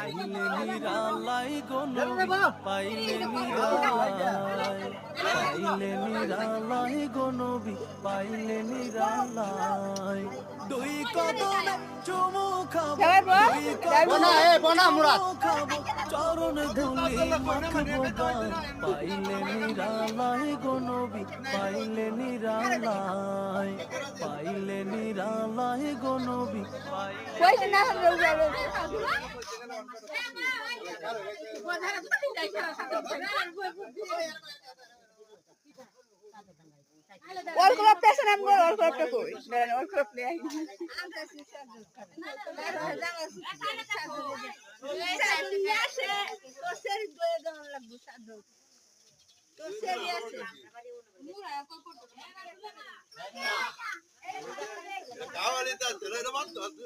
পাইলে নিরালাই গো নবী পাইলে নিরালাই পাইলে নিরালাই গো নবী পাইলে নিরালাই দুই কদমে চুমু খাবো দুই কদমে খাবো চরণ ধুলি মাখবো গায় পাইলে নিরালাই গো নবী পাইলে নিরালাই পাইলে নিরালাই গো নবী পাইলে और ग्रुप पे नाम को और ग्रुप पे कोई और ग्रुप ले आई तो सेरी दो गान लगबो सादो तो सेरी আছে 가만히 있다 들어도 맞도 안 돼.